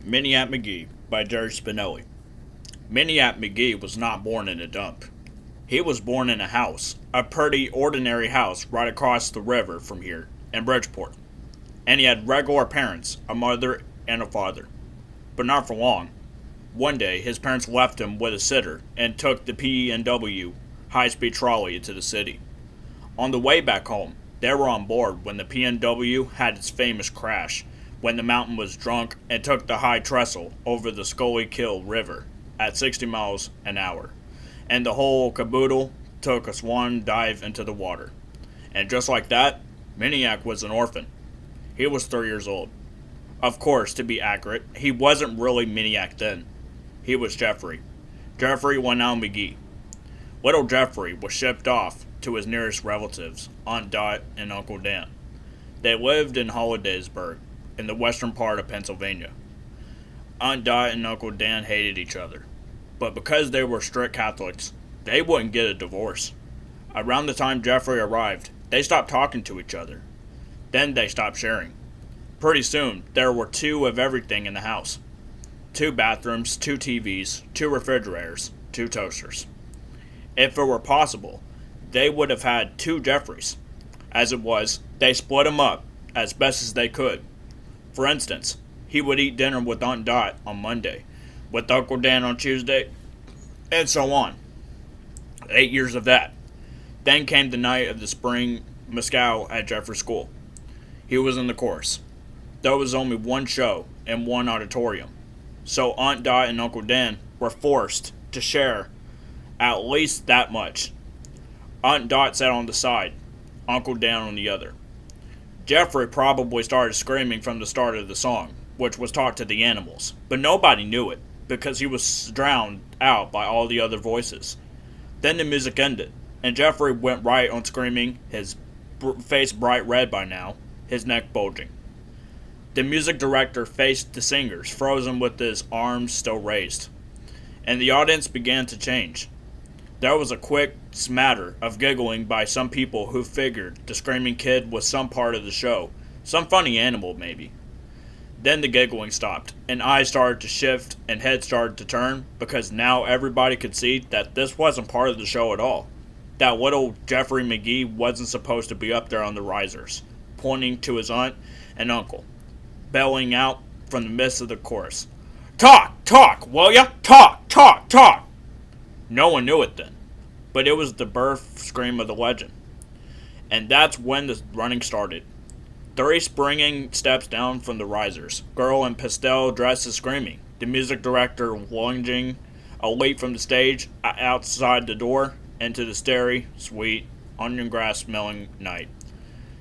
Maniac Magee by Jerry Spinelli. Maniac Magee was not born in a dump. He was born in a house, a pretty ordinary house right across the river from here, in Bridgeport. And he had regular parents, a mother and a father. But not for long. One day, his parents left him with a sitter and took the P&W high-speed trolley into the city. On the way back home, they were on board when the P&W had its famous crash, when the mountain was drunk and took the high trestle over the Schuylkill River at 60 miles an hour, and the whole caboodle took a swan dive into the water. And just like that, Maniac was an orphan. He was 3 years old. Of course, to be accurate, he wasn't really Maniac then. He was Jeffrey. Jeffrey Winnell McGee. Little Jeffrey was shipped off to his nearest relatives, Aunt Dot and Uncle Dan. They lived in Hollidaysburg, in the western part of Pennsylvania. Aunt Dot and Uncle Dan hated each other, but because they were strict Catholics, they wouldn't get a divorce. Around the time Jeffrey arrived, they stopped talking to each other. Then they stopped sharing. Pretty soon, there were 2 of everything in the house. 2 bathrooms, 2 TVs, 2 refrigerators, 2 toasters. If it were possible, they would have had 2 Jeffreys. As it was, they split them up as best as they could. For instance, he would eat dinner with Aunt Dot on Monday, with Uncle Dan on Tuesday, and so on. 8 years of that. Then came the night of the spring mescal at Jeffrey's school. He was in the chorus. There was only one show in one auditorium, so Aunt Dot and Uncle Dan were forced to share at least that much. Aunt Dot sat on the side, Uncle Dan on the other. Jeffrey probably started screaming from the start of the song, which was taught to the animals, but nobody knew it, because he was drowned out by all the other voices. Then the music ended, and Jeffrey went right on screaming, his face bright red by now, his neck bulging. The music director faced the singers, frozen with his arms still raised, and the audience began to change. There was a quick smatter of giggling by some people who figured the screaming kid was some part of the show, some funny animal maybe. Then the giggling stopped, and eyes started to shift and heads started to turn, because now everybody could see that this wasn't part of the show at all. That little Jeffrey McGee wasn't supposed to be up there on the risers, pointing to his aunt and uncle, bellowing out from the midst of the chorus, "Talk, talk, will ya? Talk, talk, talk!" No one knew it then, but it was the birth scream of the legend. And that's when the running started. 3 springing steps down from the risers, girl in pastel dresses screaming, the music director lunging a leap from the stage outside the door into the starry, sweet, onion grass smelling night.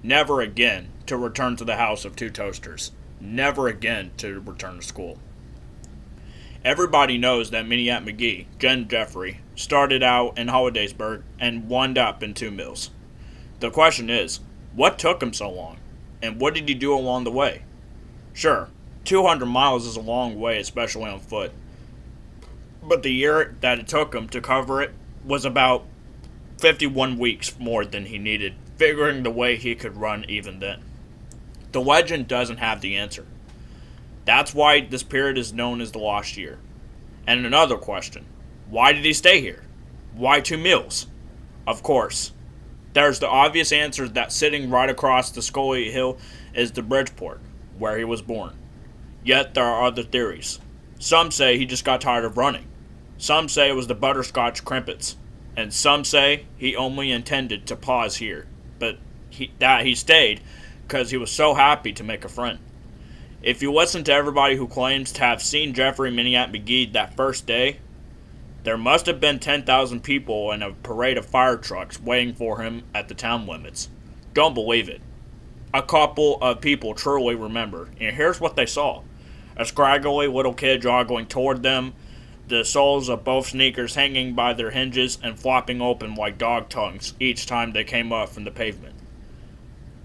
Never again to return to the house of 2 toasters. Never again to return to school. Everybody knows that Maniac Magee, Jen Jeffrey, started out in Hollidaysburg and wound up in 2 Mills. The question is, what took him so long? And what did he do along the way? Sure, 200 miles is a long way, especially on foot. But the year that it took him to cover it was about 51 weeks more than he needed, figuring the way he could run even then. The legend doesn't have the answer. That's why this period is known as the Lost Year. And another question, why did he stay here? Why 2 Mills? Of course, there's the obvious answer that sitting right across the Scully Hill is the Bridgeport, where he was born. Yet there are other theories. Some say he just got tired of running. Some say it was the butterscotch crimpets. And some say he only intended to pause here, but he stayed because he was so happy to make a friend. If you listen to everybody who claims to have seen Jeffrey Maniac McGee that first day, there must have been 10,000 people in a parade of fire trucks waiting for him at the town limits. Don't believe it. A couple of people truly remember, and here's what they saw. A scraggly little kid jogging toward them, the soles of both sneakers hanging by their hinges and flopping open like dog tongues each time they came up from the pavement.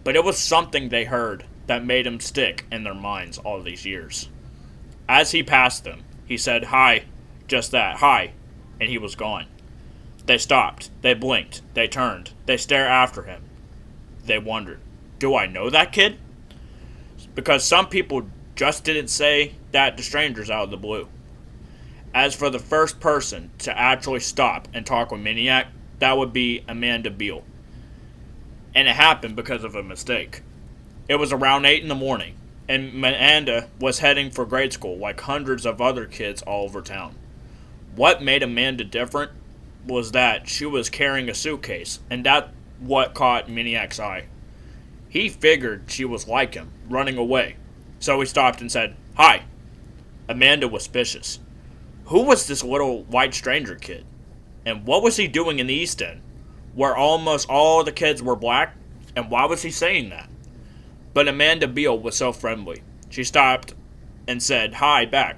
But it was something they heard that made him stick in their minds all these years. As he passed them, he said, "Hi," just that, "Hi," and he was gone. They stopped, they blinked, they turned, they stared after him. They wondered, do I know that kid? Because some people just didn't say that to strangers out of the blue. As for the first person to actually stop and talk with Maniac, that would be Amanda Beale. And it happened because of a mistake. It was around 8 in the morning, and Amanda was heading for grade school like hundreds of other kids all over town. What made Amanda different was that she was carrying a suitcase, and that's what caught Maniac's eye. He figured she was like him, running away, so he stopped and said, "Hi." Amanda was suspicious. Who was this little white stranger kid? And what was he doing in the East End, where almost all the kids were black? And why was he saying that? But Amanda Beale was so friendly. She stopped and said hi back.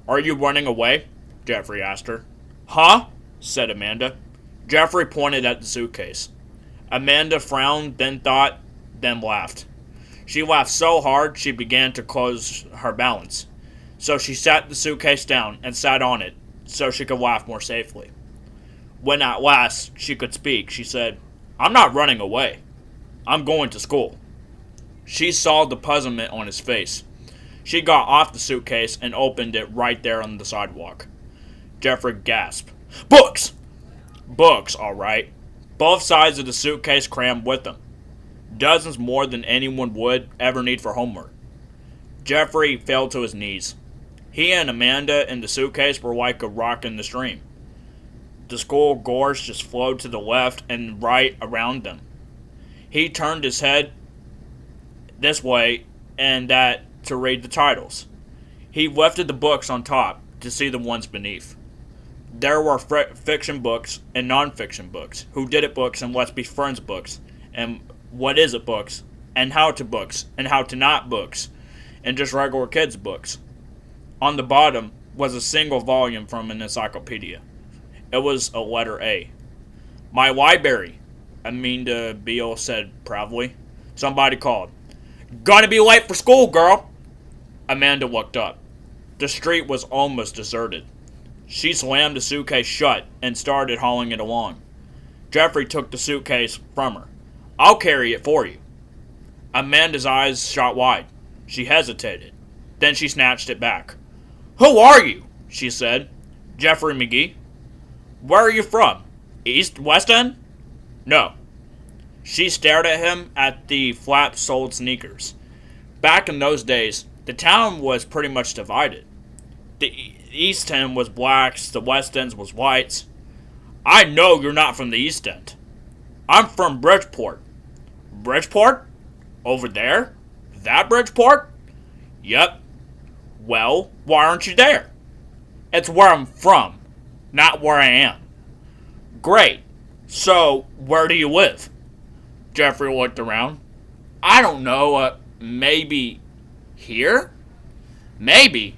"Are you running away?" Jeffrey asked her. "Huh?" said Amanda. Jeffrey pointed at the suitcase. Amanda frowned, then thought, then laughed. She laughed so hard she began to lose her balance. So she sat the suitcase down and sat on it so she could laugh more safely. When at last she could speak, she said, "I'm not running away. I'm going to school." She saw the puzzlement on his face. She got off the suitcase and opened it right there on the sidewalk. Jeffrey gasped. "Books!" Books, all right. Both sides of the suitcase crammed with them. Dozens more than anyone would ever need for homework. Jeffrey fell to his knees. He and Amanda in the suitcase were like a rock in the stream. The school gorge just flowed to the left and right around them. He turned his head this way and that to read the titles. He lifted the books on top to see the ones beneath. There were fiction books and non-fiction books, who did it books and let's be friends books, and what is it books, and how to not books, and just regular kids books. On the bottom was a single volume from an encyclopedia. It was a letter A. "My library," Amanda Beale said proudly. Somebody called. "Gonna be late for school, girl." Amanda looked up. The street was almost deserted. She slammed the suitcase shut and started hauling it along. Jeffrey took the suitcase from her. "I'll carry it for you." Amanda's eyes shot wide. She hesitated. Then she snatched it back. "Who are you?" she said. "Jeffrey Magee." "Where are you from? West End?" "No." She stared at him at the flap-soled sneakers. Back in those days, the town was pretty much divided. The East End was blacks, the West End was whites. "I know you're not from the East End." "I'm from Bridgeport." "Bridgeport? Over there? That Bridgeport?" "Yep." "Well, why aren't you there?" "It's where I'm from, not where I am." "Great. So, where do you live?" Jeffrey looked around. "I don't know, maybe here?" "Maybe?"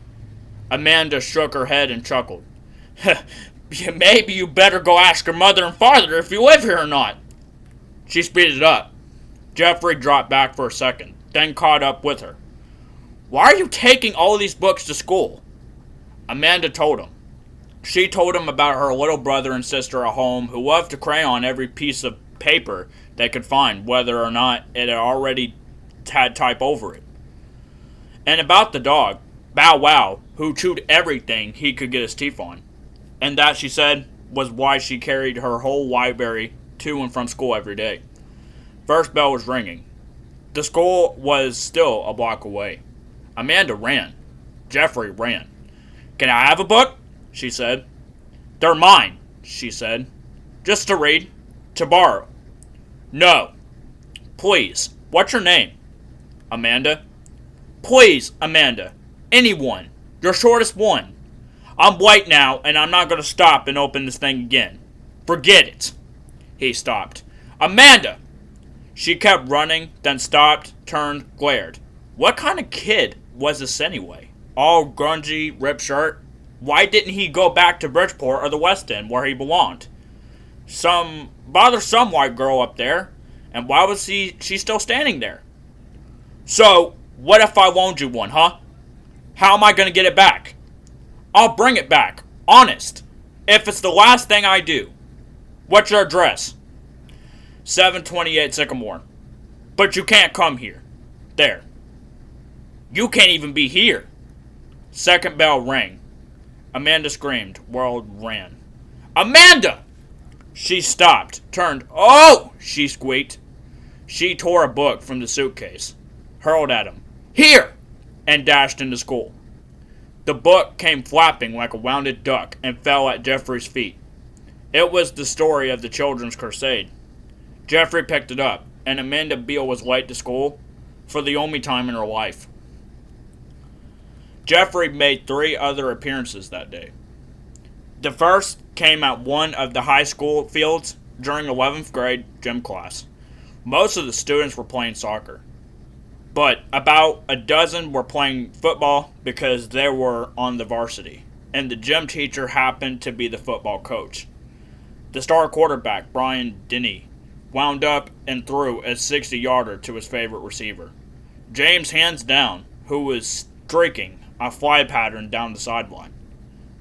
Amanda shook her head and chuckled. "Maybe you better go ask your mother and father if you live here or not." She speeded up. Jeffrey dropped back for a second, then caught up with her. "Why are you taking all these books to school?" Amanda told him. She told him about her little brother and sister at home who loved to crayon every piece of paper they could find, whether or not it had already had type over it. And about the dog, Bow Wow, who chewed everything he could get his teeth on. And that, she said, was why she carried her whole library to and from school every day. First bell was ringing. The school was still a block away. Amanda ran. Jeffrey ran. "Can I have a book?" she said. "They're mine," she said. "Just to read. To borrow." "No." "Please. What's your name?" "Amanda." "Please, Amanda. Anyone. Your shortest one. I'm late now, and I'm not going to stop and open this thing again. Forget it." He stopped. "Amanda!" She kept running, then stopped, turned, glared. What kind of kid was this anyway? All grungy, ripped shirt? Why didn't he go back to Bridgeport or the West End where he belonged? Bother some white girl up there, and why was she still standing there? "So, what if I loaned you one, huh? How am I going to get it back?" "I'll bring it back, honest, if it's the last thing I do." "What's your address?" 728 Sycamore. "But you can't come here." "There." You can't even be here. Second bell rang. Amanda screamed. World ran. Amanda! She stopped, turned. Oh! She squeaked. She tore a book from the suitcase, hurled at him. Here! And dashed into school. The book came flapping like a wounded duck and fell at Jeffrey's feet. It was the story of the Children's Crusade. Jeffrey picked it up, and Amanda Beale was late to school for the only time in her life. Jeffrey made 3 other appearances that day. The first came at one of the high school fields during 11th grade gym class. Most of the students were playing soccer, but about a dozen were playing football because they were on the varsity, and the gym teacher happened to be the football coach. The star quarterback, Brian Denny, wound up and threw a 60-yarder to his favorite receiver, James Hands Down, who was streaking a fly pattern down the sideline.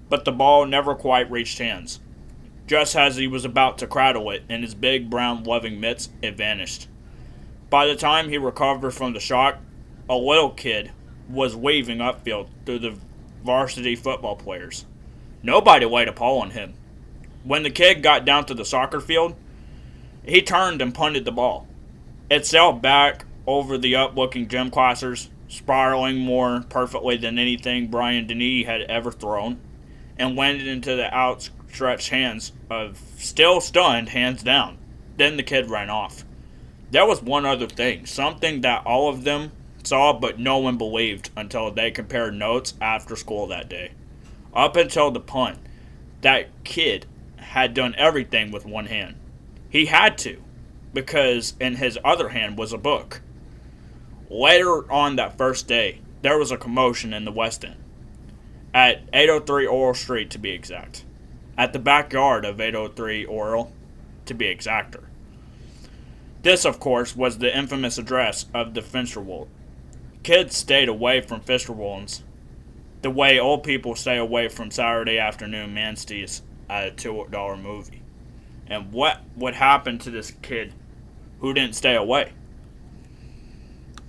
But the ball never quite reached hands. Just as he was about to cradle it in his big brown loving mitts, it vanished. By the time he recovered from the shock, a little kid was waving upfield through the varsity football players. Nobody laid a paw on him. When the kid got down to the soccer field, he turned and punted the ball. It sailed back over the up-looking gym classers, spiraling more perfectly than anything Brian Denny had ever thrown, and landed into the outstretched hands of still stunned Hands Down. Then the kid ran off. There was one other thing, something that all of them saw but no one believed until they compared notes after school that day. Up until the punt, that kid had done everything with one hand. He had to, because in his other hand was a book. Later on that first day, there was a commotion in the West End. At 803 Oral Street, to be exact. At the backyard of 803 Oral, to be exacter. This, of course, was the infamous address of the Finsterwald. Kids stayed away from Finsterwalds the way old people stay away from Saturday afternoon Manstees at a $2 movie. And what would happen to this kid who didn't stay away?